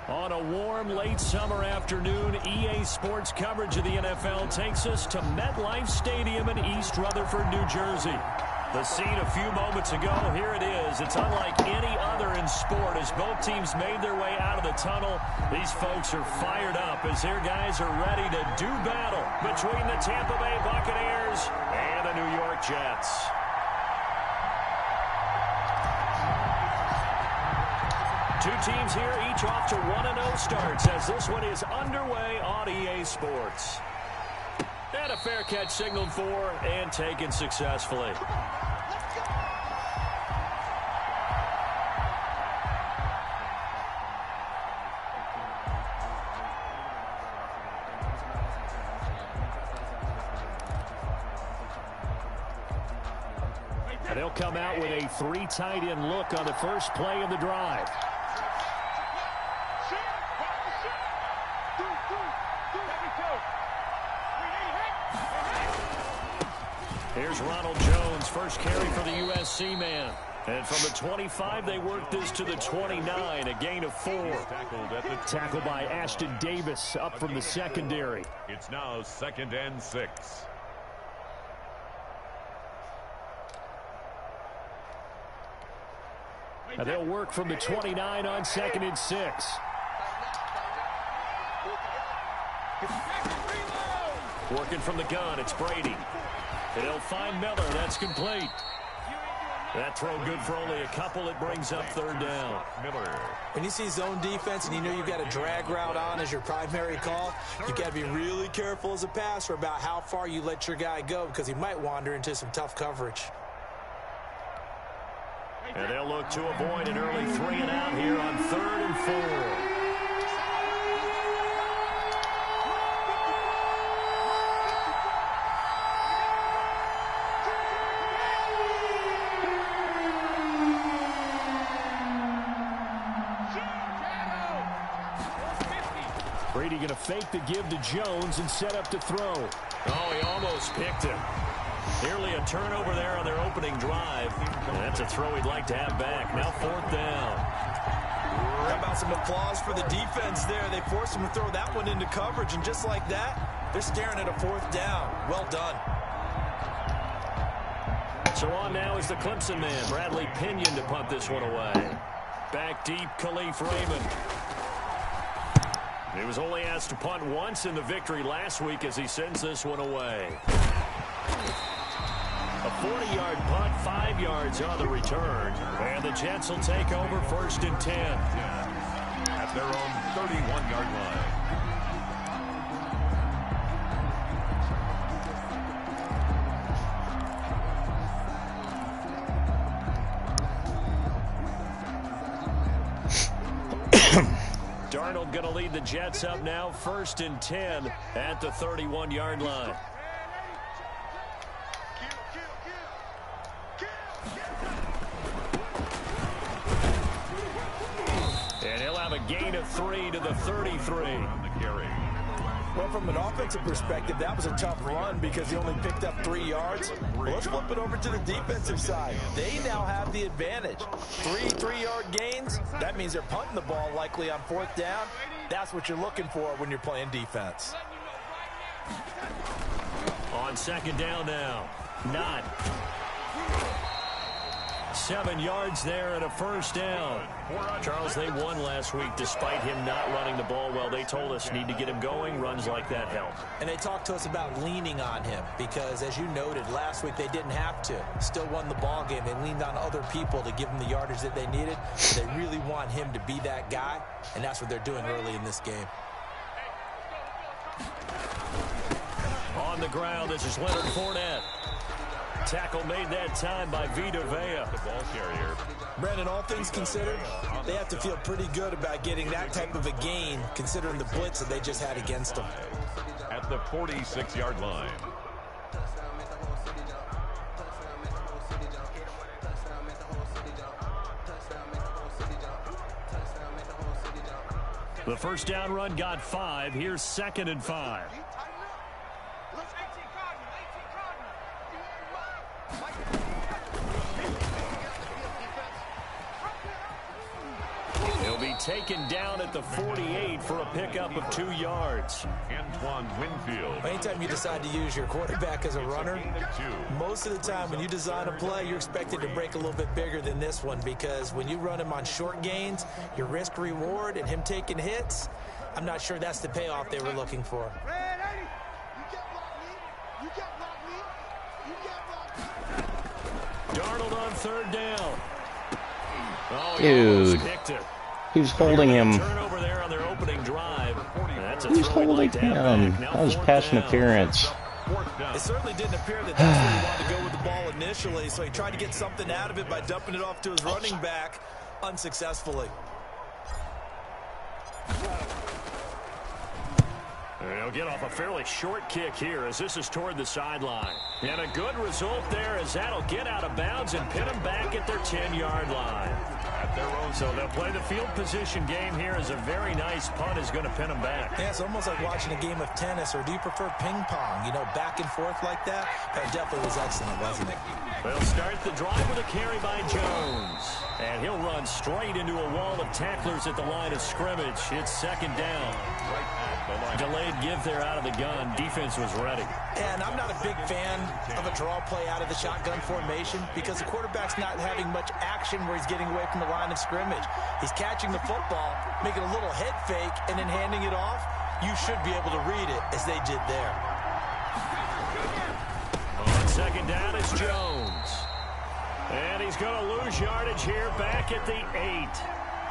On a warm, late summer afternoon, EA Sports coverage of the NFL takes us to MetLife Stadium in East Rutherford, New Jersey. The scene a few moments ago, here it is. It's unlike any other in sport as both teams made their way out of the tunnel. These folks are fired up as their guys are ready to do battle between the Tampa Bay Buccaneers and the New York Jets. Two teams here, each off to 1-0 starts as this one is underway on EA Sports. And a fair catch signaled for and taken successfully. And they'll come out with a 3 tight end look on the first play of the drive. Here's Ronald Jones, first carry for the USC man. And from the 25, they work this to the 29, a gain of 4. Tackled by Ashton Davis up from the secondary. It's now 2nd and 6. And they'll work from the 29 on 2nd and 6. Working from the gun, it's Brady. They'll find Miller. That's complete. That throw good for only a couple. It brings up 3rd down. Miller. When you see zone defense and you know you've got a drag route on as your primary call, you've got to be really careful as a passer about how far you let your guy go because he might wander into some tough coverage. And they'll look to avoid an early 3 and out here on 3rd and 4. Brady going to fake the give to Jones and set up to throw. Oh, he almost picked him. Nearly a turnover there on their opening drive. And that's a throw he'd like to have back. Now 4th down. How about some applause for the defense there? They forced him to throw that one into coverage, and just like that, they're staring at a 4th down. Well done. So on now is the Clemson man, Bradley Pinion, to punt this one away. Back deep, Khalif Raymond. He was only asked to punt once in the victory last week as he sends this one away. A 40-yard punt, 5 yards on the return. And the Jets will take over 1st and 10. At their own 31-yard line. Darnold going to lead the Jets up now, 1st and 10 at the 31-yard line. And he'll have a gain of 3 to the 33. Well, from an offensive perspective, that was a tough run because he only picked up 3 yards. Well, let's flip it over to the defensive side. They now have the advantage. 3 3-yard gains. That means they're punting the ball likely on 4th down. That's what you're looking for when you're playing defense. On 2nd down now. Not. 7 yards there and a 1st down. Charles, they won last week despite him not running the ball well. They told us need to get him going. Runs like that help. And they talked to us about leaning on him because, as you noted, last week they didn't have to. Still won the ball game. They leaned on other people to give them the yardage that they needed. They really want him to be that guy, and that's what they're doing early in this game. On the ground, this is Leonard Fournette. Tackle made that time by Vita Vea. The ball carrier. Brandon, all things considered, they have to feel pretty good about getting that type of a gain considering the blitz that they just had against them. At the 46-yard line. The 1st down run got 5. Here's 2nd and 5. He'll be be taken down at the 48 for a pickup of 2 yards. Antoine Winfield. Anytime you decide to use your quarterback as a runner, most of the time when you design a play, you're expected to break a little bit bigger than this one, because when you run him on short gains, your risk reward and him taking hits, I'm not sure that's the payoff they were looking for. Darnold on 3rd down. Oh, Dude, he was holding him. Turnover there on their opening drive. That's a He was holding him. That was pass interference. It certainly didn't appear that that's where he wanted to go with the ball initially, so he tried to get something out of it by dumping it off to his running back unsuccessfully. He'll get off a fairly short kick here as this is toward the sideline. And a good result there as that'll get out of bounds and pin them back at their 10-yard line. So they'll play the field position game here as a very nice punt is going to pin them back. Yeah, it's almost like watching a game of tennis, or do you prefer ping pong? You know, back and forth like that? That definitely was excellent, wasn't it? They'll start the drive with a carry by Jones. And he'll run straight into a wall of tacklers at the line of scrimmage. It's 2nd down. Delayed give there out of the gun. Defense was ready. And I'm not a big fan of a draw play out of the shotgun formation, because the quarterback's not having much action where he's getting away from the line of scrimmage. He's catching the football, making a little head fake, and then handing it off. You should be able to read it as they did there. On 2nd down, it's Jones. And he's going to lose yardage here back at the 8.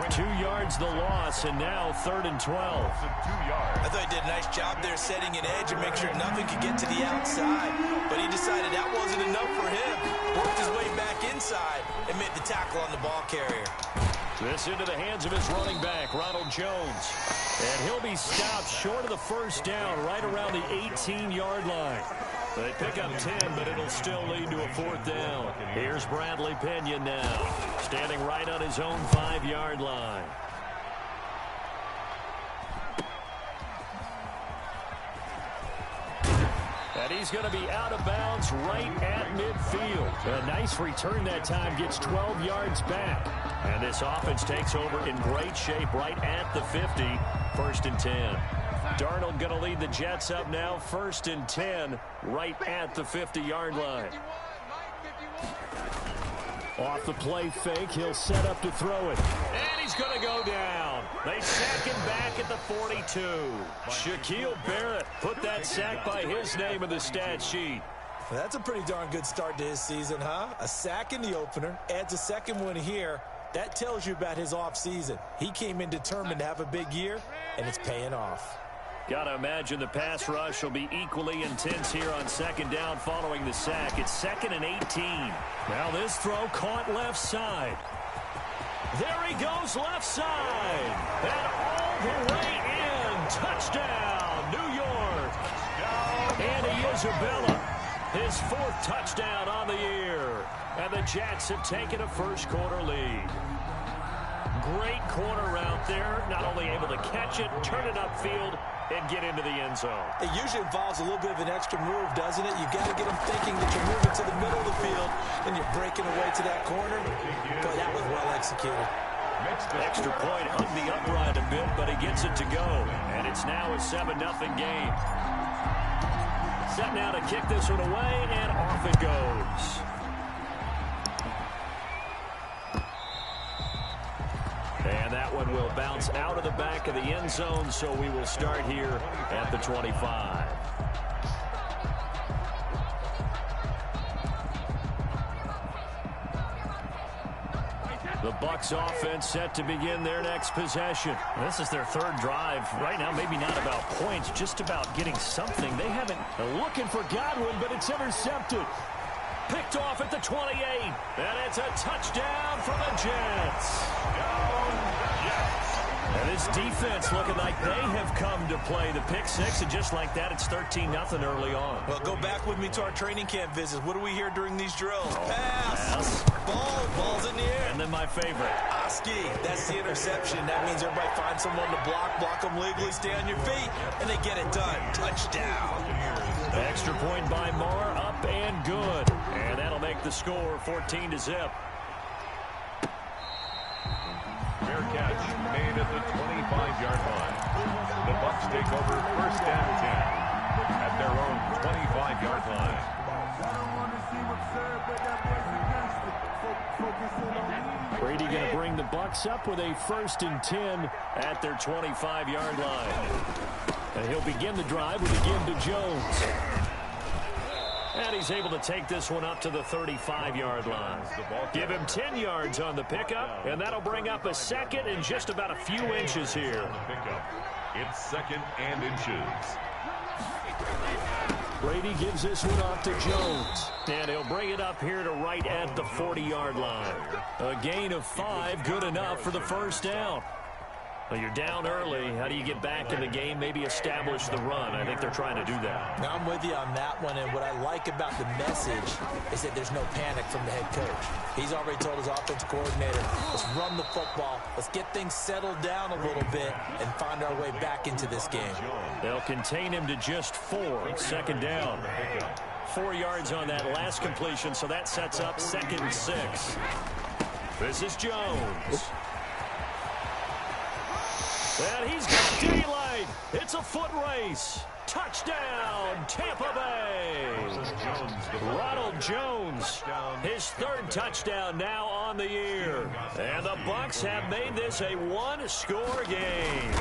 2 yards the loss, and now 3rd and 12. I thought he did a nice job there setting an edge and make sure nothing could get to the outside. But he decided that wasn't enough for him. Worked his way back inside and made the tackle on the ball carrier. This into the hands of his running back, Ronald Jones. And he'll be stopped short of the 1st down, right around the 18-yard line. They pick up 10, but it'll still lead to a 4th down. Here's Bradley Pena now, standing right on his own 5-yard line. And he's going to be out of bounds right at midfield. A nice return that time, gets 12 yards back. And this offense takes over in great shape right at the 50, 1st and 10. Darnold going to lead the Jets up now, 1st and 10, right at the 50-yard line. Off the play fake, he'll set up to throw it. And he's going to go down. They sack him back at the 42. Shaquille Barrett put that sack by his name in the stat sheet. That's a pretty darn good start to his season, huh? A sack in the opener, adds a 2nd one here. That tells you about his offseason. He came in determined to have a big year, and it's paying off. Got to imagine the pass rush will be equally intense here on 2nd down following the sack. It's 2nd and 18. Now this throw caught left side. There he goes left side. And all the way in. Touchdown, New York. Andy Isabella, his 4th touchdown on the year. And the Jets have taken a 1st quarter lead. Great corner route there. Not only able to catch it, turn it upfield, and get into the end zone. It usually involves a little bit of an extra move, doesn't it? You've got to get them thinking that you're moving to the middle of the field and you're breaking away to that corner. But that was well executed. Extra point hung the upright a bit, but he gets it to go. And it's now a 7-0 game. Set now to kick this one away, and off it goes. And that one will bounce out of the back of the end zone, so we will start here at the 25. The Bucs offense set to begin their next possession. This is their 3rd drive. Right now, maybe not about points, just about getting something. They haven't looking for Godwin, but it's intercepted. Picked off at the 28. And it's a touchdown for the Jets. And this defense looking like they have come to play. The pick 6, and just like that, it's 13-0 early on. Well, go back with me to our training camp visits. What do we hear during these drills? Pass. Ball's in the air. And then my favorite. Oski. That's the interception. That means everybody finds someone to block them legally, stay on your feet, and they get it done. Touchdown. Extra point by Marr, up and good. And that'll make the score 14-0. Fair catch. made at the 25-yard line. The Bucs take over 1st and 10 at their own 25-yard line. Brady going to bring the Bucs up with a 1st and 10 at their 25-yard line. And he'll begin the drive with a give to Jones. And he's able to take this one up to the 35-yard line. Give him 10 yards on the pickup, and that'll bring up a 2nd and just about a few inches here. It's 2nd and inches. Brady gives this one off to Jones. And he'll bring it up here to right at the 40-yard line. A gain of 5, good enough for the 1st down. Well, you're down early. How do you get back in the game, maybe establish the run? I think they're trying to do that. Now, I'm with you on that one, and what I like about the message is that there's no panic from the head coach. He's already told his offensive coordinator, let's run the football, let's get things settled down a little bit, and find our way back into this game. They'll contain him to just 4. 2nd down. 4 yards on that last completion, so that sets up 2nd and 6. This is Jones. And he's got daylight. It's a foot race. Touchdown, Tampa Bay. Ronald Jones, his 3rd touchdown now on the year. And the Bucs have made this a 1-score game.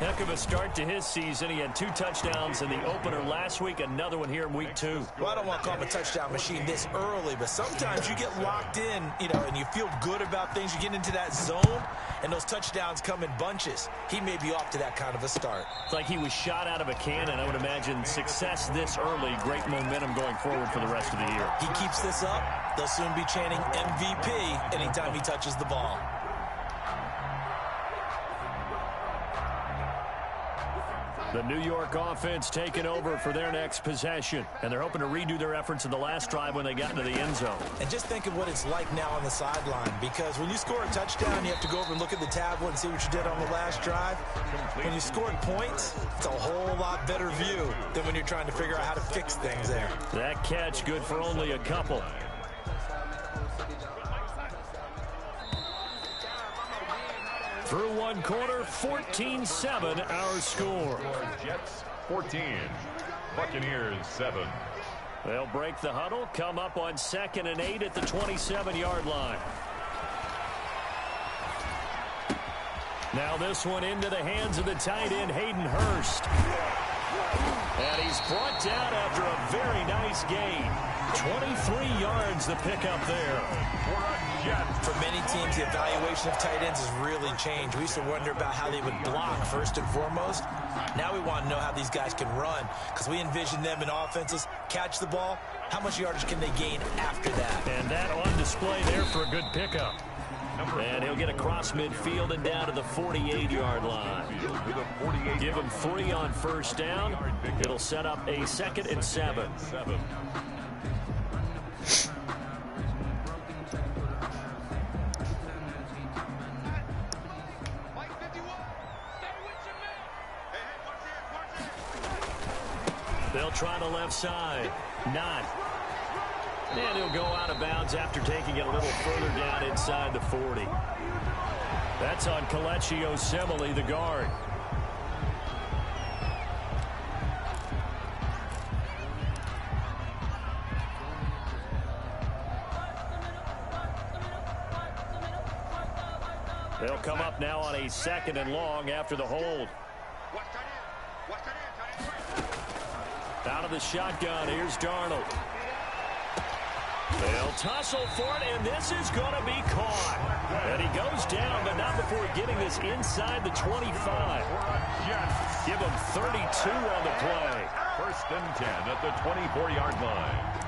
Heck of a start to his season. He had 2 touchdowns in the opener last week, another one here in week 2. Well, I don't want to call him a touchdown machine this early, but sometimes you get locked in, and you feel good about things. You get into that zone, and those touchdowns come in bunches. He may be off to that kind of a start. It's like he was shot out of a cannon. I would imagine success this early, great momentum going forward for the rest of the year. He keeps this up, they'll soon be chanting MVP anytime he touches the ball. The New York offense taking over for their next possession. And they're hoping to redo their efforts in the last drive when they got into the end zone. And just think of what it's like now on the sideline. Because when you score a touchdown, you have to go over and look at the tablet and see what you did on the last drive. When you scored points, it's a whole lot better view than when you're trying to figure out how to fix things there. That catch good for only a couple. Through 1 quarter, 14-7 our score. Jets 14, Buccaneers 7. They'll break the huddle, come up on 2nd and 8 at the 27-yard line. Now this one into the hands of the tight end, Hayden Hurst. And he's brought down after a very nice gain. 23 yards the pickup there. For many teams, the evaluation of tight ends has really changed. We used to wonder about how they would block first and foremost. Now we want to know how these guys can run, because we envision them in offenses catch the ball. How much yardage can they gain after that? And that on display there for a good pickup. And he'll get across midfield and down to the 48-yard line. Give him 3 on 1st down. It'll set up a 2nd and 7. They'll try the left side. Not. And he'll go out of bounds after taking it a little further down inside the 40. That's on Kelechi Osemele, the guard. They'll come up now on a 2nd and long after the hold. Out of the shotgun, here's Darnold. They'll tussle for it, and this is going to be caught. And he goes down, but not before getting this inside the 25. Give him 32 on the play. 1st and 10 at the 24-yard line.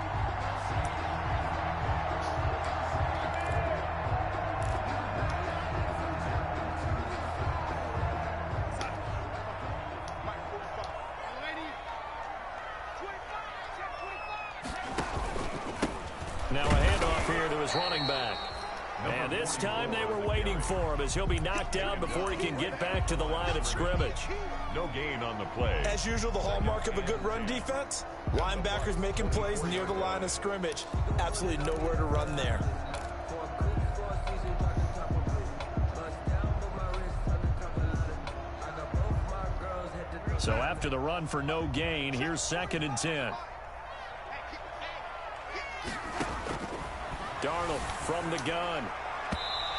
Now a handoff here to his running back. And this time they were waiting for him as he'll be knocked down before he can get back to the line of scrimmage. No gain on the play. As usual, the hallmark of a good run defense, linebackers making plays near the line of scrimmage. Absolutely nowhere to run there. So after the run for no gain, here's 2nd and 10. Darnold from the gun.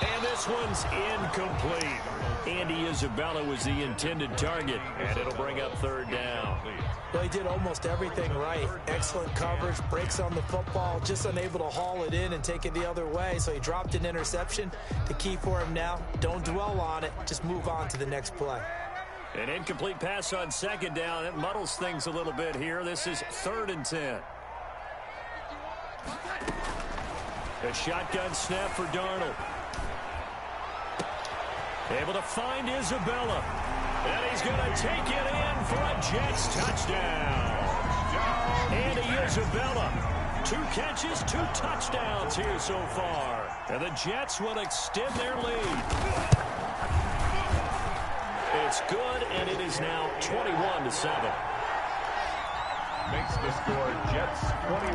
And this one's incomplete. Andy Isabella was the intended target, and it'll bring up 3rd down. Well, he did almost everything right. Excellent coverage, breaks on the football, just unable to haul it in and take it the other way. So he dropped an interception. The key for him now, don't dwell on it. Just move on to the next play. An incomplete pass on 2nd down. It muddles things a little bit here. This is 3rd and 10. A shotgun snap for Darnold. Able to find Isabella. And he's going to take it in for a Jets touchdown. Andy Isabella. 2 catches, 2 touchdowns here so far. And the Jets will extend their lead. It's good, and it is now 21-7. Makes the score Jets 21,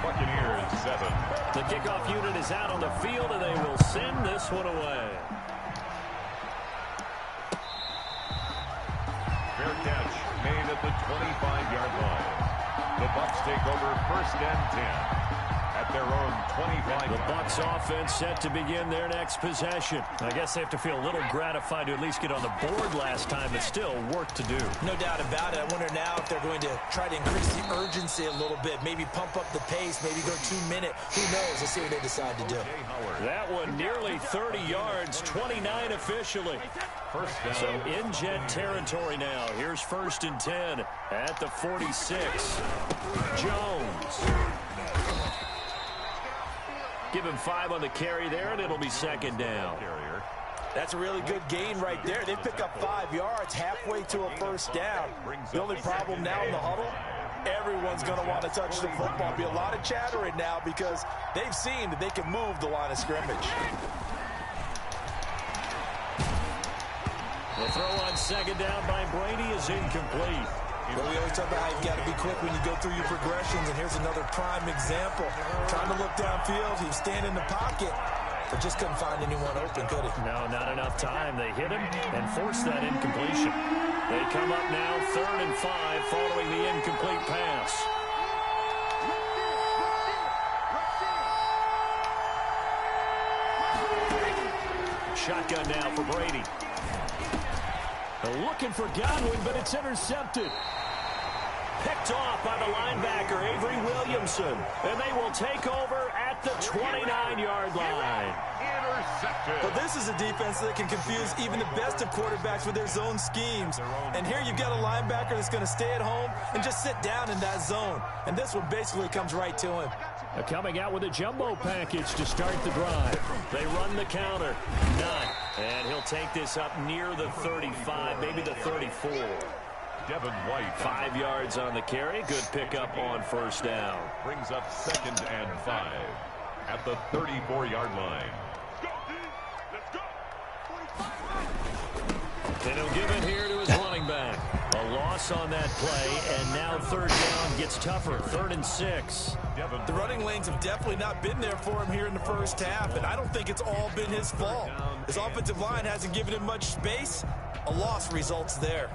Buccaneers 7. The kickoff unit is out on the field, and they will send this one away. Fair catch made at the 25-yard line. The Bucs take over 1st and 10 at their own 25. The Bucs offense set to begin their next possession. I guess they have to feel a little gratified to at least get on the board last time, but still work to do. No doubt about it. I wonder now if they're going to try to increase the urgency a little bit, maybe pump up the pace, maybe go 2-minute. Who knows? Let's see what they decide to do. That one nearly 30 yards, 29 officially. First down. So in Jet territory now. Here's 1st and 10 at the 46. Jones. Give him 5 on the carry there, and it'll be 2nd down. That's a really good gain right there. They pick up 5 yards halfway to a 1st down. The only problem now in the huddle, everyone's going to want to touch the football. Be a lot of chattering now because they've seen that they can move the line of scrimmage. The throw on 2nd down by Brady is incomplete. Well, we always talk about how you've got to be quick when you go through your progressions, and here's another prime example. Trying to look downfield, he was standing in the pocket, but just couldn't find anyone open, could he? No, not enough time. They hit him and forced that incompletion. They come up now 3rd and 5 following the incomplete pass. Shotgun now for Brady. Looking for Godwin, but it's intercepted. Picked off by the linebacker, Avery Williamson. And they will take over at the 29-yard line. Intercepted. But this is a defense that can confuse even the best of quarterbacks with their zone schemes. And here you've got a linebacker that's going to stay at home and just sit down in that zone. And this one basically comes right to him. Coming out with a jumbo package to start the drive. They run the counter. None. And he'll take this up near the 35, maybe the 34. Devin White. 5 yards on the carry. Good pickup on 1st down. Brings up 2nd and 5 at the 34-yard line. And he'll give it here to his running back. A loss on that play, and now 3rd down gets tougher. 3rd and 6. The running lanes have definitely not been there for him here in the 1st half, and I don't think it's all been his fault. His offensive line hasn't given him much space. A loss results there.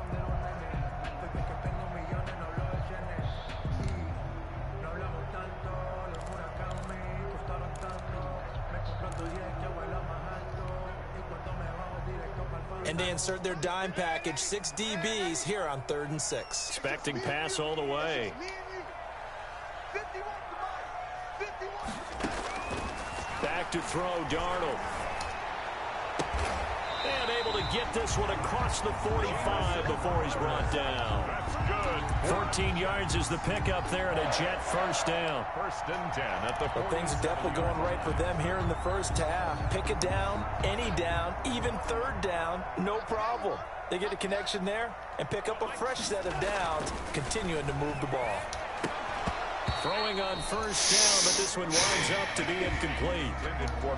And they insert their dime package, 6 DBs here on 3rd and 6. Expecting pass all the way. Back to throw, Darnold. And able to get this one across the 45 before he's brought down. That's good. 14 yards is the pickup there and a Jet 1st down. 1st and 10 at the 40. Well, things are definitely going right for them here in the 1st half. Pick a down, any down, even 3rd down, no problem. They get a connection there and pick up a fresh set of downs, continuing to move the ball. Throwing on 1st down, but this one winds up to be incomplete.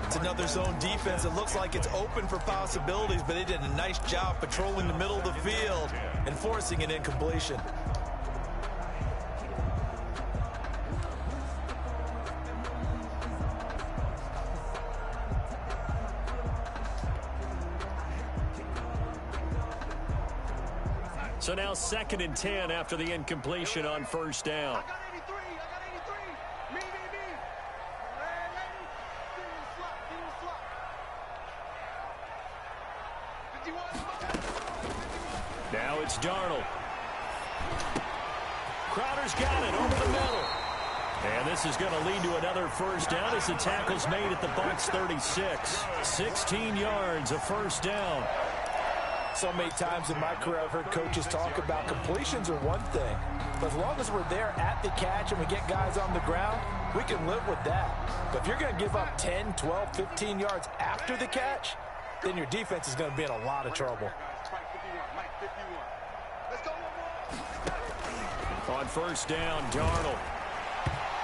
It's another zone defense. It looks like it's open for possibilities, but they did a nice job patrolling the middle of the field and forcing an incompletion. So now 2nd and 10 after the incompletion on first down. Now it's Darnold. Crowder's got it over the middle. And this is going to lead to another first down as the tackle's made at the Bucs 36. 16 yards, a first down. So many times in my career I've heard coaches talk about completions are one thing. But as long as we're there at the catch and we get guys on the ground, we can live with that. But if you're going to give up 10, 12, 15 yards after the catch, then your defense is going to be in a lot of trouble. On first down, Darnold.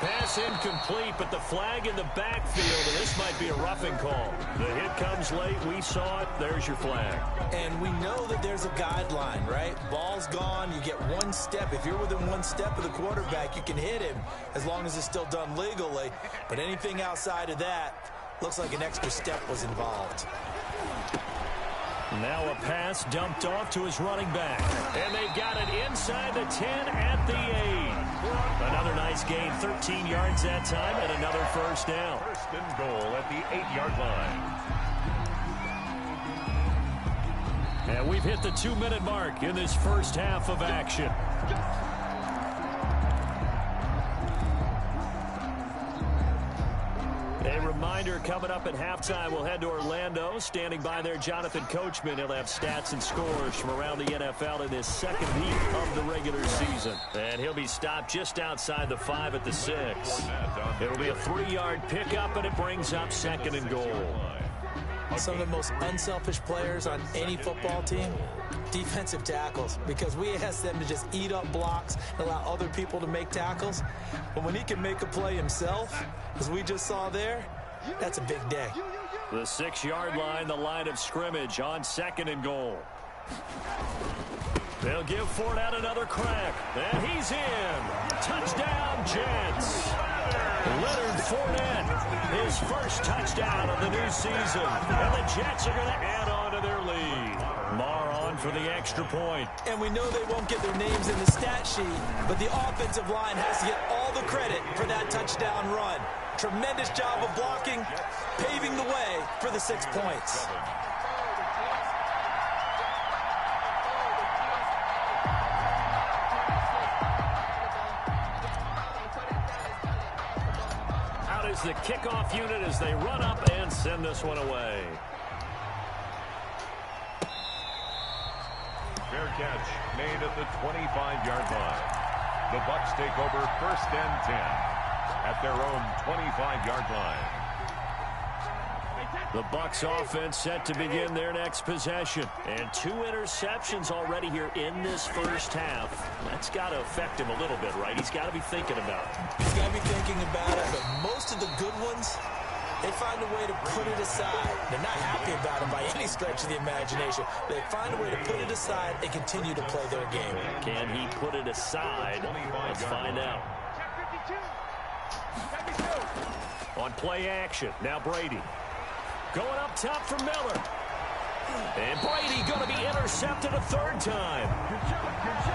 Pass incomplete, but the flag in the backfield, and this might be a roughing call. The hit comes late. We saw it. There's your flag. And we know that there's a guideline, right? Ball's gone. You get one step. If you're within one step of the quarterback, you can hit him as long as it's still done legally. But anything outside of that looks like an extra step was involved. Now a pass dumped off to his running back. And they've got it inside the 10 at the 8. Another nice gain, 13 yards that time, and another first down. First and goal at the 8-yard line. And we've hit the 2-minute mark in this first half of action. A reminder, coming up at halftime, we'll head to Orlando. Standing by there, Jonathan Coachman. He'll have stats and scores from around the NFL in this second week of the regular season. And he'll be stopped just outside the 5 at the 6. It'll be a 3-yard pickup, and it brings up 2nd and goal. Some of the most unselfish players on any football team, defensive tackles, because we ask them to just eat up blocks and allow other people to make tackles. But when he can make a play himself, as we just saw there, that's a big day. The 6-yard line, the line of scrimmage on 2nd and goal. They'll give Fournette another crack, and he's in. Touchdown, Jets. Leonard Fournette, his first touchdown of the new season. And the Jets are going to add on to their lead. Marr on for the extra point. And we know they won't get their names in the stat sheet, but the offensive line has to get all the credit for that touchdown run. Tremendous job of blocking, paving the way for the 6 points. Is the kickoff unit as they run up and send this one away. Fair catch made at the 25-yard line. The Bucs take over 1st and 10 at their own 25-yard line. The Bucs offense set to begin their next possession. And 2 interceptions already here in this first half. That's got to affect him a little bit, right? He's got to be thinking about it. He's got to be thinking about it, but most of the good ones, they find a way to put it aside. They're not happy about it by any stretch of the imagination. They find a way to put it aside and continue to play their game. Can he put it aside? Let's find out. On play action, now Brady. Going up top for Miller. And Brady going to be intercepted a 3rd time.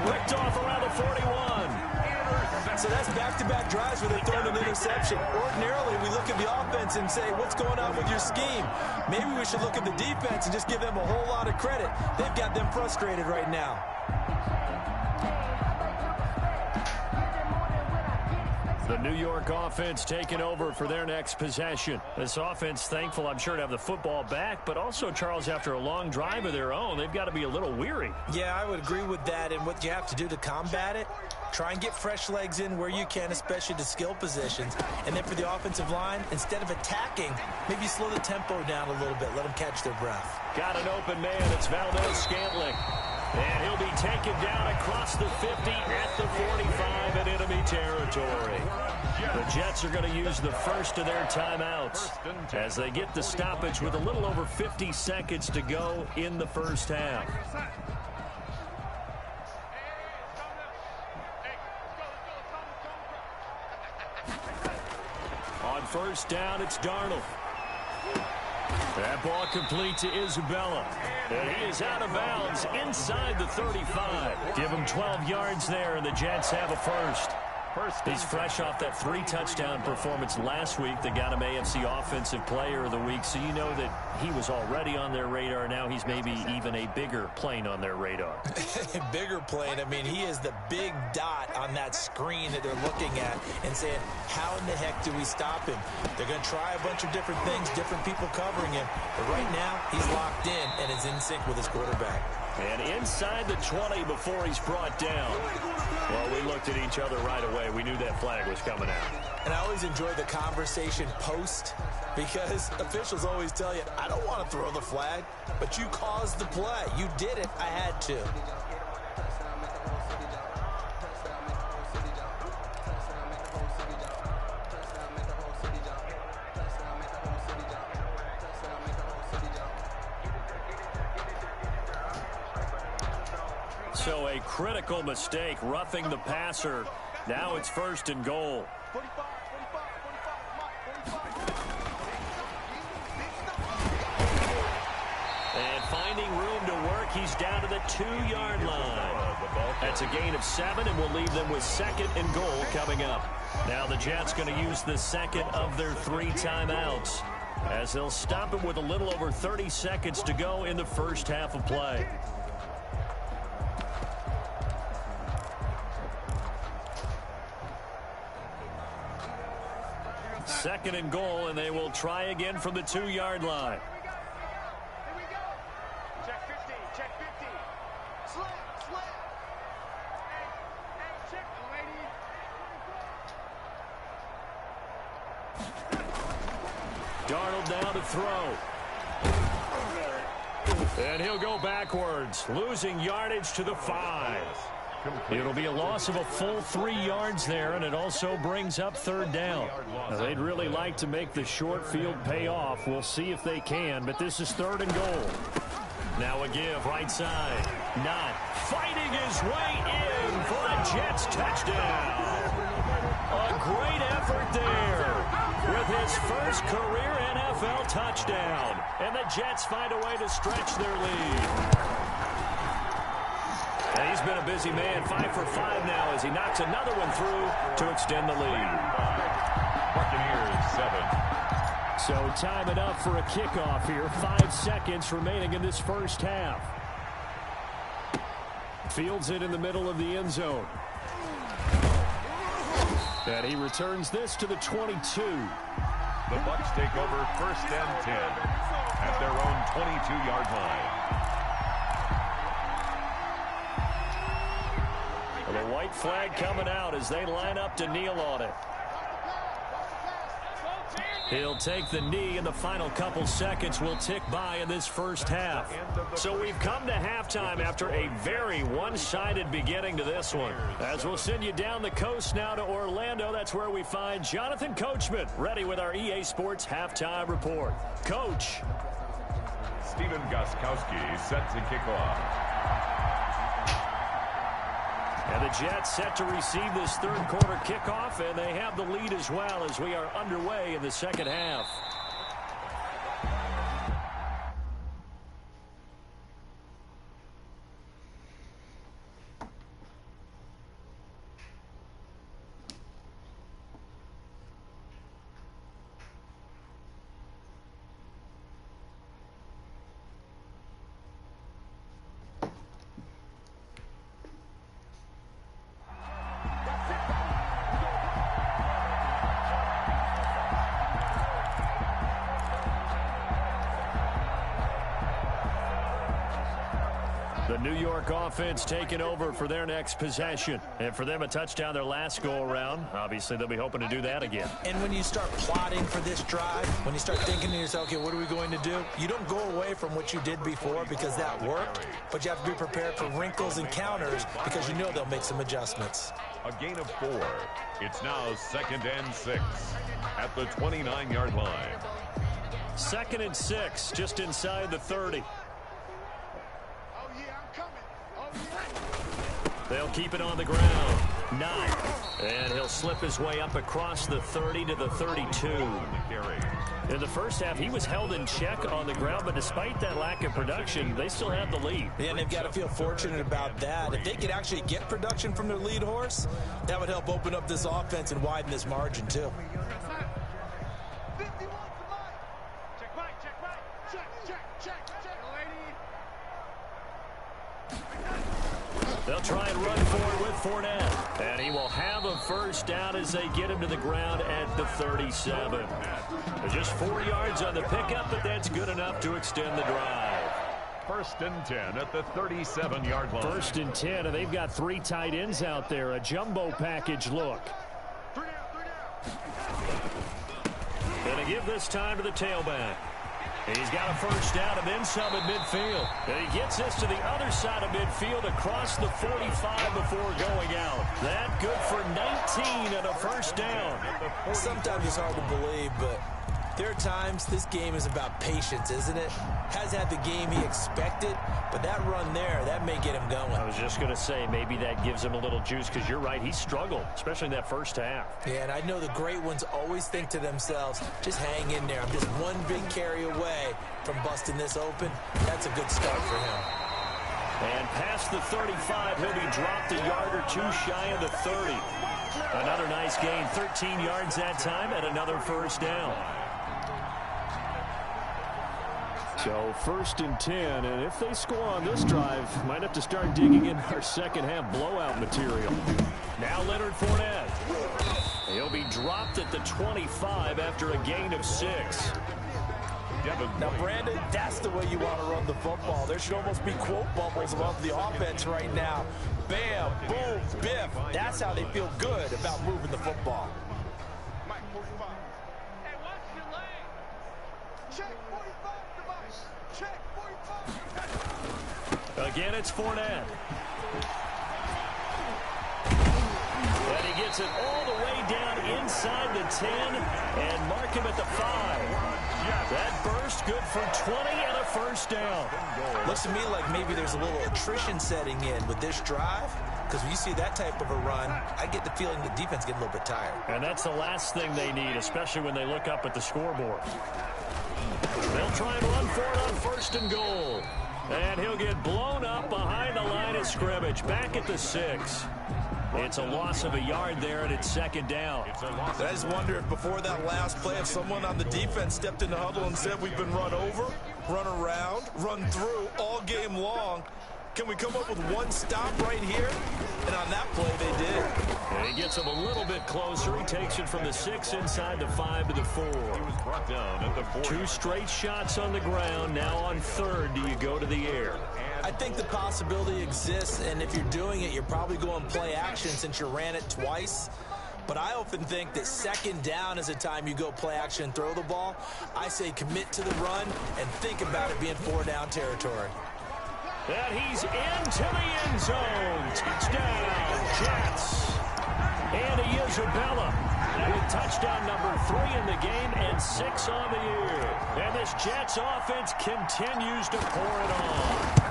Ripped off around the 41. So that's back-to-back drives where they're throwing an interception. Ordinarily, we look at the offense and say, what's going on with your scheme? Maybe we should look at the defense and just give them a whole lot of credit. They've got them frustrated right now. The New York offense taking over for their next possession. This offense thankful, I'm sure, to have the football back, but also, Charles, after a long drive of their own, they've got to be a little weary. Yeah, I would agree with that, and what you have to do to combat it, try and get fresh legs in where you can, especially the skill positions. And then for the offensive line, instead of attacking, maybe slow the tempo down a little bit, let them catch their breath. Got an open man, it's Valdez-Scantling. And he'll be taken down across the 50 at the 45 in enemy territory. The Jets are going to use the first of their timeouts as they get the stoppage with a little over 50 seconds to go in the first half. On first down, it's Darnold. That ball complete to Isabella. And he is out of bounds inside the 35. Give him 12 yards there, and the Jets have a first. He's fresh off that 3-touchdown performance last week that got him AFC Offensive Player of the Week, so you know that he was already on their radar. Now he's maybe even a bigger plane on their radar. Bigger plane. I mean, he is the big dot on that screen that they're looking at and saying, how in the heck do we stop him? They're going to try a bunch of different things, different people covering him. But right now, he's locked in and is in sync with his quarterback. And inside the 20 before he's brought down. Well, we looked at each other right away. We knew that flag was coming out. And I always enjoy the conversation post because officials always tell you, I don't want to throw the flag, but you caused the play. You did it. I had to. So a critical mistake, roughing the passer. Now it's 1st and goal. And finding room to work, he's down to the 2-yard line. That's a gain of 7, and we'll leave them with 2nd and goal coming up. Now the Jets going to use the second of their 3 timeouts, as they'll stop it with a little over 30 seconds to go in the first half of play. 2nd and goal, and they will try again from the 2-yard line. Here we go. Check 50. Check 50. Slip. Hey, check, lady. Darnold down to throw. And he'll go backwards, losing yardage to the 5. It'll be a loss of a full 3 yards there, and it also brings up 3rd down. Now, they'd really like to make the short field pay off. We'll see if they can, but this is 3rd and goal. Now a give, right side. Not fighting his way in for a Jets touchdown. A great effort there with his first career NFL touchdown. And the Jets find a way to stretch their lead. And he's been a busy man, 5 for 5 now as he knocks another one through to extend the lead. Buccaneers 7. So time it up for a kickoff here. 5 seconds remaining in this first half. Fields it in the middle of the end zone. And he returns this to the 22. The Bucs take over 1st and 10 at their own 22-yard line. The white flag coming out as they line up to kneel on it. He'll take the knee, and the final couple seconds will tick by in this first half. So we've come to halftime after a very one-sided beginning to this one. As we'll send you down the coast now to Orlando, that's where we find Jonathan Coachman, ready with our EA Sports Halftime Report. Coach. Steven Gostkowski set to kick off. And the Jets set to receive this 3rd quarter kickoff, and they have the lead as well as we are underway in the second half. The New York offense taking over for their next possession. And for them, a touchdown their last go-around. Obviously, they'll be hoping to do that again. And when you start plotting for this drive, when you start thinking to yourself, okay, what are we going to do? You don't go away from what you did before because that worked, but you have to be prepared for wrinkles and counters because you know they'll make some adjustments. A gain of 4. It's now 2nd and 6 at the 29-yard line. 2nd and 6, just inside the 30. They'll keep it on the ground. 9. And he'll slip his way up across the 30 to the 32. In the first half, he was held in check on the ground, but despite that lack of production, they still have the lead. Yeah, and they've got to feel fortunate about that. If they could actually get production from their lead horse, that would help open up this offense and widen this margin, too. They'll try and run for it with Fournette. And he will have a first down as they get him to the ground at the 37. Just 4 yards on the pickup, but that's good enough to extend the drive. 1st and 10 at the 37-yard line. 1st and 10, and they've got 3 tight ends out there. A jumbo package look. Going to give this time to the tailback. He's got a first down and then some at midfield. And he gets this to the other side of midfield across the 45 before going out. That good for 19 and a first down. Sometimes it's hard to believe, but there are times this game is about patience, isn't it? Hasn't had the game he expected, but that run there, that may get him going. I was just going to say, maybe that gives him a little juice, because you're right, he struggled, especially in that first half. Yeah, and I know the great ones always think to themselves, just hang in there. I'm just one big carry away from busting this open. That's a good start for him. And past the 35, he'll be dropped a yard or two shy of the 30. Another nice gain, 13 yards that time, and another first down. So 1st and 10, and if they score on this drive, might have to start digging in our second half blowout material. Now Leonard Fournette. He'll be dropped at the 25 after a gain of 6. Now, Brandon, that's the way you want to run the football. There should almost be quote bubbles above the offense right now. Bam, boom, biff. That's how they feel good about moving the football. Hey, watch your leg. Check 45, device. Check 45. Again, it's Fournette. And he gets it all the way down inside the 10 and mark him at the 5. That burst good for 20 and a first down. Looks to me like maybe there's a little attrition setting in with this drive, because when you see that type of a run, I get the feeling the defense getting a little bit tired. And that's the last thing they need, especially when they look up at the scoreboard. They'll try and run for it on 1st and goal. And he'll get blown up behind the line of scrimmage, back at the 6. It's a loss of a yard there, and it's 2nd down. I just wonder if before that last play, if someone on the defense stepped in the huddle and said, we've been run over, run around, run through all game long. Can we come up with one stop right here? And on that play, they did. And he gets him a little bit closer. He takes it from the 6 inside the 5 to the 4. He was brought down at the 4. 2 straight shots on the ground. Now on 3rd, do you go to the air? I think the possibility exists, and if you're doing it, you're probably going play action since you ran it twice. But I often think that 2nd down is a time you go play action and throw the ball. I say commit to the run and think about it being 4-down territory. And he's into the end zone. Touchdown, Jets. Andy Isabella with touchdown number 3 in the game and 6 on the year. And this Jets offense continues to pour it on.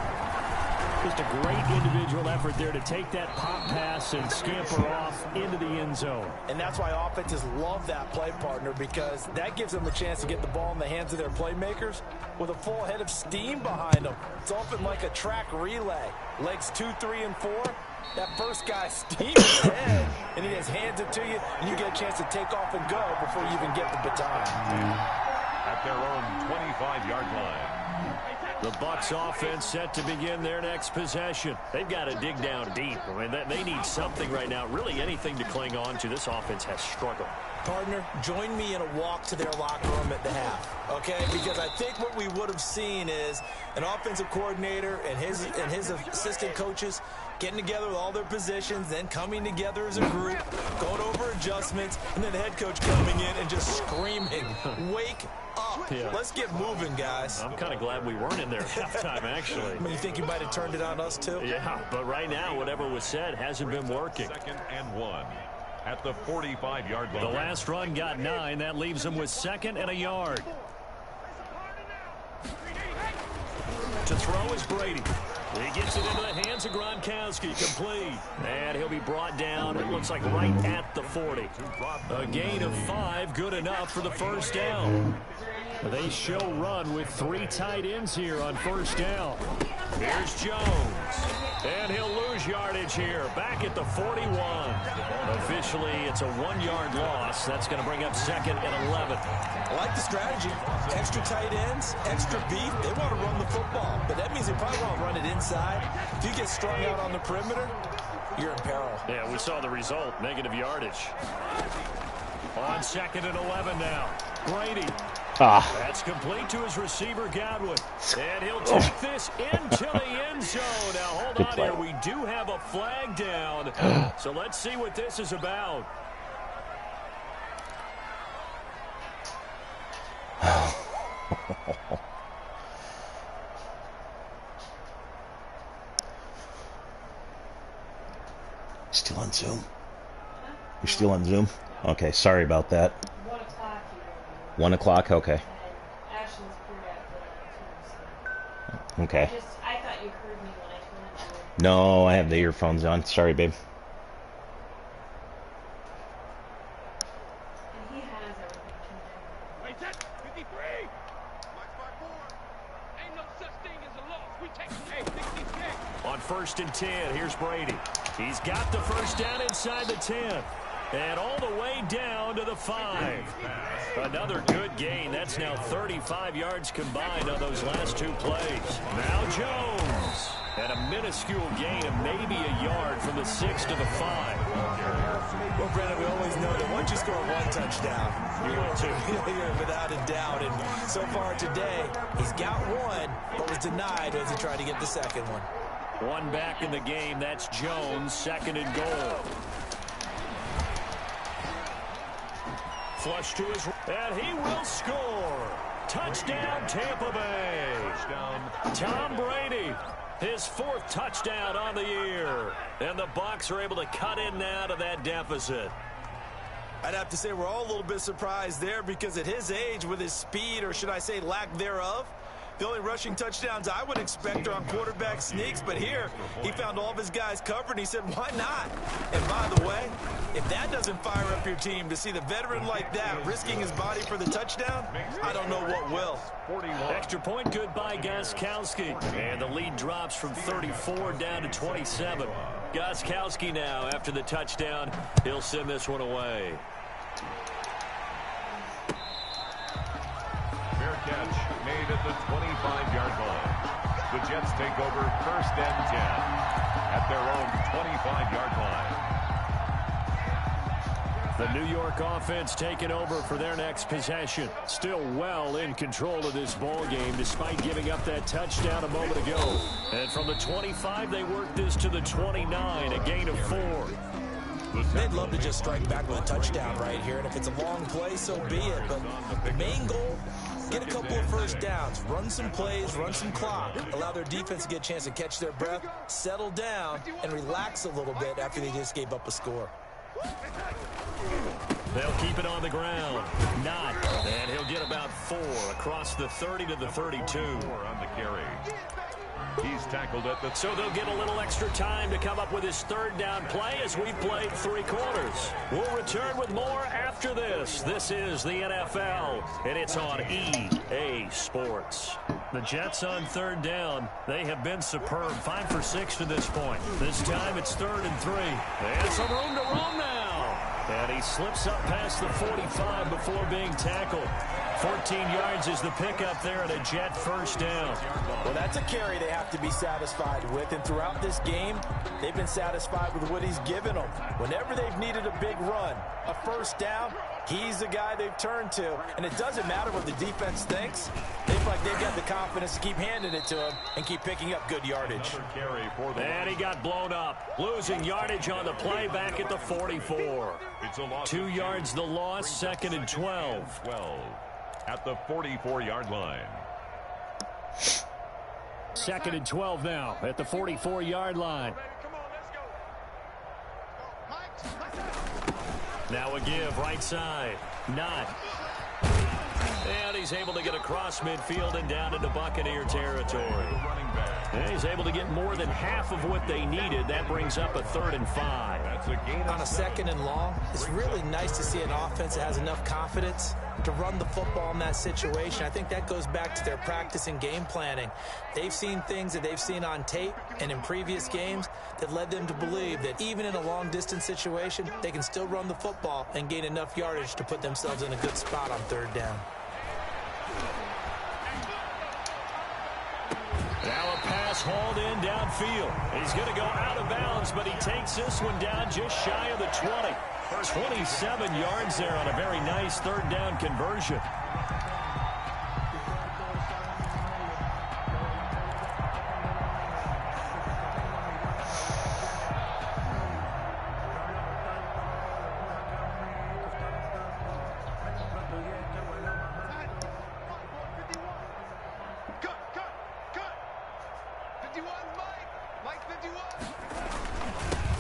Just a great individual effort there to take that pop pass and scamper off into the end zone. And that's why offenses love that play partner, because that gives them a chance to get the ball in the hands of their playmakers with a full head of steam behind them. It's often like a track relay. Legs 2, 3, and 4. That first guy steams ahead, and he just hands it to you, and you get a chance to take off and go before you even get the baton. At their own 25-yard line. The Bucs offense set to begin their next possession. They've got to dig down deep. I mean, they need something right now, really anything to cling on to. This offense has struggled. Partner, join me in a walk to their locker room at the half, okay? Because I think what we would have seen is an offensive coordinator and his assistant coaches getting together with all their positions, then coming together as a group, going over adjustments, and then the head coach coming in and just screaming, wake up. Yeah. Let's get moving, guys. I'm kind of glad we weren't in there at halftime, actually. I mean, you think you might have turned it on us, too? Yeah, but right now, whatever was said hasn't been working. 2nd and 1 at the 45-yard line. The last run got 9. That leaves them with 2nd and a yard. To throw is Brady. He gets it into the hands of Gronkowski, complete. And he'll be brought down, it looks like right at the 40. A gain of 5, good enough for the first down. They show run with 3 tight ends here on first down. Here's Jones. And he'll lose yardage here, back at the 41. Officially, it's a 1-yard loss. That's going to bring up 2nd and 11. I like the strategy. Extra tight ends, extra beef. They want to run the football, but that means they probably want to run it inside. If you get strung out on the perimeter, you're in peril. Yeah, we saw the result, negative yardage. On 2nd and 11 now. Brady. That's complete to his receiver, Godwin. And he'll take this into the end zone. Now, hold on here. We do have a flag down. So let's see what this is about. Still on Zoom? You're still on Zoom? Okay, sorry about that. 1 o'clock. 1 o'clock? Okay. Ashley's pre-op. Okay. I thought you heard me when I told you. No, I have the earphones on. Sorry, babe. And he has everything tuned in. Wait, that's 53. Watch my board. Ain't no such thing as a loss. We take 66. On 1st and 10, here's Brady. He's got the first down inside the 10. And all the way down to the 5. Another good gain. That's now 35 yards combined on those last 2 plays. Now Jones. And a minuscule gain of maybe a yard from the 6 to the 5. Well, Brandon, we always know that once you score 1 touchdown, You will too. you're without a doubt. And so far today, he's got 1, but was denied as he tried to get the 2nd one. 1 back in the game. That's Jones, 2nd and goal. Flush to his, and he will score. Touchdown, Tampa Bay. Touchdown, Tom Brady. His 4th touchdown on the year. And the Bucs are able to cut in now to that deficit. I'd have to say we're all a little bit surprised there because at his age, with his speed, or should I say lack thereof, the only rushing touchdowns I would expect are on quarterback sneaks, but here he found all of his guys covered, and he said, why not? And by the way, if that doesn't fire up your team to see the veteran like that risking his body for the touchdown, I don't know what will. Extra point good by Gostkowski. And the lead drops from 34 down to 27. Gostkowski now, after the touchdown, he'll send this one away. Fair catch made at the 25-yard line. The Jets take over 1st and 10 at their own 25-yard line. The New York offense taking over for their next possession. Still well in control of this ball game despite giving up that touchdown a moment ago. And from the 25, they work this to the 29, a gain of 4. They'd love to just strike back with a touchdown right here, and if it's a long play, so be it. But the main goal, get a couple of first downs, run some plays, run some clock, allow their defense to get a chance to catch their breath, settle down, and relax a little bit after they just gave up a score. They'll keep it on the ground. Not. And he'll get about 4 across the 30 to the 32. 4 on the carry. He's tackled at the... So they'll get a little extra time to come up with his 3rd down play as we've played 3 quarters. We'll return with more after this. This is the NFL, and it's on EA Sports. The Jets on 3rd down. They have been superb. 5 for 6 to this point. This time it's 3rd and 3. And some room to roam now. And he slips up past the 45 before being tackled. 14 yards is the pickup there and a Jet first down. Well, that's a carry they have to be satisfied with, and throughout this game, they've been satisfied with what he's given them. Whenever they've needed a big run, a first down, he's the guy they've turned to, and it doesn't matter what the defense thinks. They feel like they've got the confidence to keep handing it to him and keep picking up good yardage. And he got blown up, losing yardage on the play back at the 44. 2 yards the loss, 2nd and 12. At the 44-yard line. 2nd and 12 now at the 44-yard line. Come on, let's go. Now a give right side. Not. And he's able to get across midfield and down into Buccaneer territory. And he's able to get more than half of what they needed. That brings up a 3rd and 5. That's a gain On a 2nd and long, it's really nice to see an offense that has enough confidence to run the football in that situation. I think that goes back to their practice and game planning. They've seen things that they've seen on tape and in previous games that led them to believe that even in a long-distance situation, they can still run the football and gain enough yardage to put themselves in a good spot on 3rd down. Now a pass hauled in downfield. He's going to go out of bounds, but he takes this one down just shy of the 20. 27 yards there on a very nice 3rd down conversion.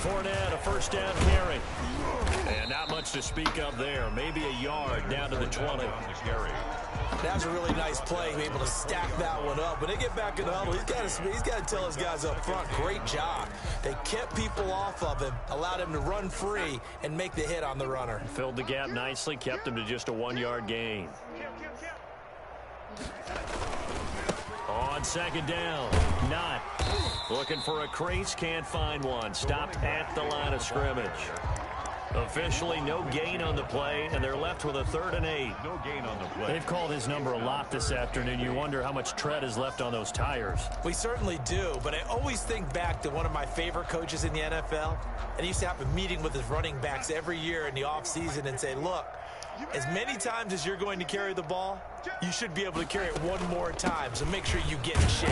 Fournette, a 1st down carry. And not much to speak of there. Maybe a yard down to the 20. That was a really nice play, able to stack that one up. When they get back in the huddle, he's got to tell his guys up front, great job. They kept people off of him, allowed him to run free, and make the hit on the runner. Filled the gap nicely, kept him to just a 1-yard gain. On 2nd down, not. Looking for a crease, can't find one. Stopped at the line of scrimmage. Officially no gain on the play, and they're left with a 3rd and 8. No gain on the play. They've called his number a lot this afternoon. You wonder how much tread is left on those tires. We certainly do, but I always think back to one of my favorite coaches in the NFL, and he used to have a meeting with his running backs every year in the offseason and say, look, as many times as you're going to carry the ball, you should be able to carry it one more time, so make sure you get in shape.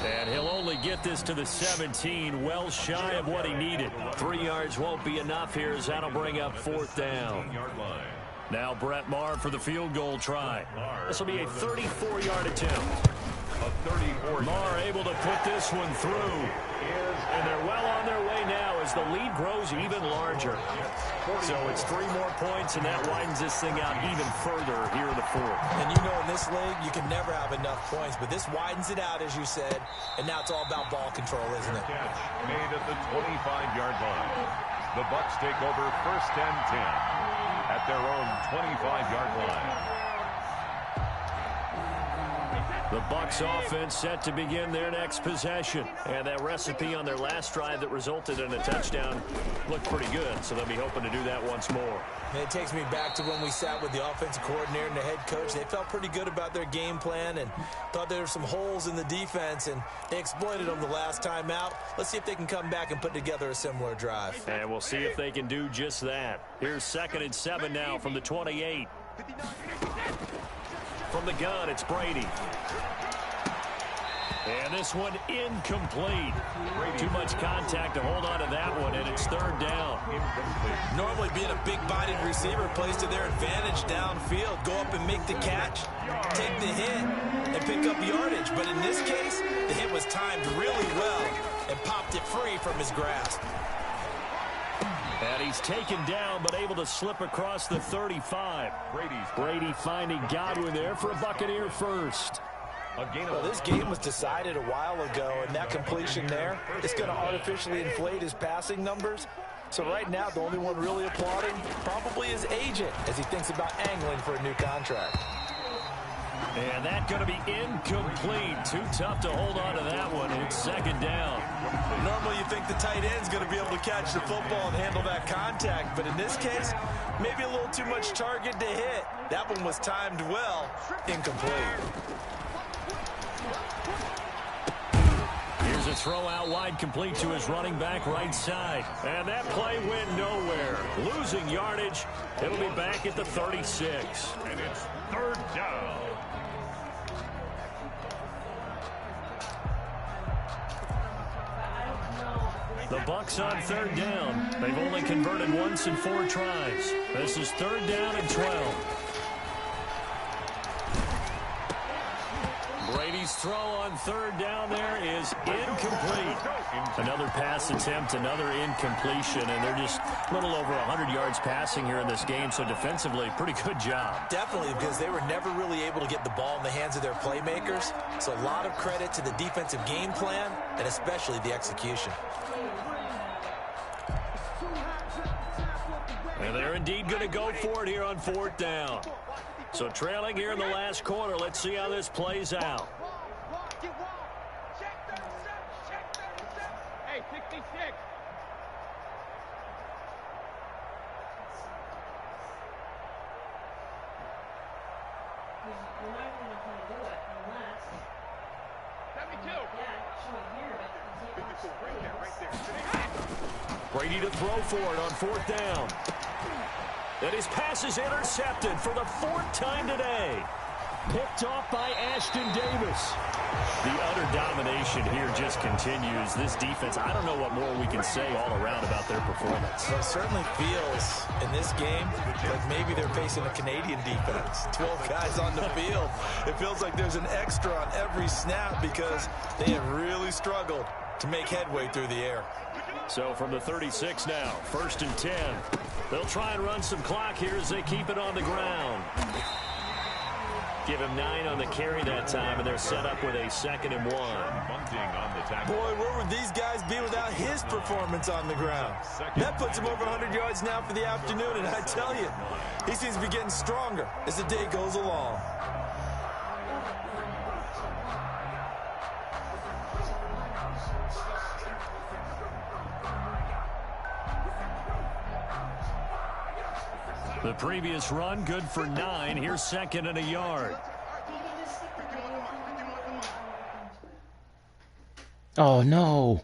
And he'll only get this to the 17, well shy of what he needed. 3 yards won't be enough here, as that'll bring up 4th down. Now Brett Maher for the field goal try. This will be a 34-yard attempt. A 34. Maher able to put this one through. And they're well on their way now as the lead grows even larger. So it's 3 more points, and that widens this thing out even further here in the 4th. And you know, in this league, you can never have enough points, but this widens it out, as you said, and now it's all about ball control, isn't it? Catch made at the 25-yard line. The Bucs take over 1st and 10 at their own 25-yard line. The Bucs offense set to begin their next possession. And that recipe on their last drive that resulted in a touchdown looked pretty good, so they'll be hoping to do that once more. And it takes me back to when we sat with the offensive coordinator and the head coach. They felt pretty good about their game plan and thought there were some holes in the defense, and they exploited them the last time out. Let's see if they can come back and put together a similar drive. And we'll see if they can do just that. Here's 2nd and 7 now from the 28. From the gun, it's Brady. And this one incomplete. Too much contact to hold on to that one, and it's 3rd down. Normally being a big-bodied receiver plays to their advantage downfield. Go up and make the catch, take the hit, and pick up yardage. But in this case, the hit was timed really well and popped it free from his grasp. And he's taken down, but able to slip across the 35. Brady finding Godwin there for a Buccaneer first. Well, this game was decided a while ago, and that completion there is going to artificially inflate his passing numbers. So right now, the only one really applauding probably his agent as he thinks about angling for a new contract. And that's going to be incomplete. Too tough to hold on to that one. It's 2nd down. Normally you think the tight end's going to be able to catch the football and handle that contact, but in this case, maybe a little too much target to hit. That one was timed well, incomplete. Here's a throw out wide, complete to his running back right side. And that play went nowhere. Losing yardage. It'll be back at the 36. And it's 3rd down. The Bucs on 3rd down. They've only converted once in 4 tries. This is 3rd down and 12. Brady's His throw on third down there is incomplete. Another pass attempt, another incompletion, and they're just a little over 100 yards passing here in this game, so defensively, pretty good job. Definitely, because they were never really able to get the ball in the hands of their playmakers, so a lot of credit to the defensive game plan and especially the execution. And they're indeed going to go for it here on fourth down. So trailing here in the last quarter, let's see how this plays out. Hey, 66. You're not going to do it unless, 72. yeah, show it here, but you can't watch the videos. Brady to throw for it on fourth down. And his pass is intercepted for the fourth time today. Picked off by Ashton Davis. The utter domination here just continues. This defense, I don't know what more we can say all around about their performance. Well, it certainly feels in this game like maybe they're facing a Canadian defense. 12 guys on the field. It feels like there's an extra on every snap because they have really struggled to make headway through the air. So from the 36 now, 1st and 10. They'll try and run some clock here as they keep it on the ground. Give him 9 on the carry that time, and they're set up with a 2nd and 1. Bunting on the tackle. Boy, where would these guys be without his performance on the ground? That puts him over 100 yards now for the afternoon, and I tell you, he seems to be getting stronger as the day goes along. The previous run, good for 9. Here's 2nd and a yard. You can just stick the video on. Oh, no.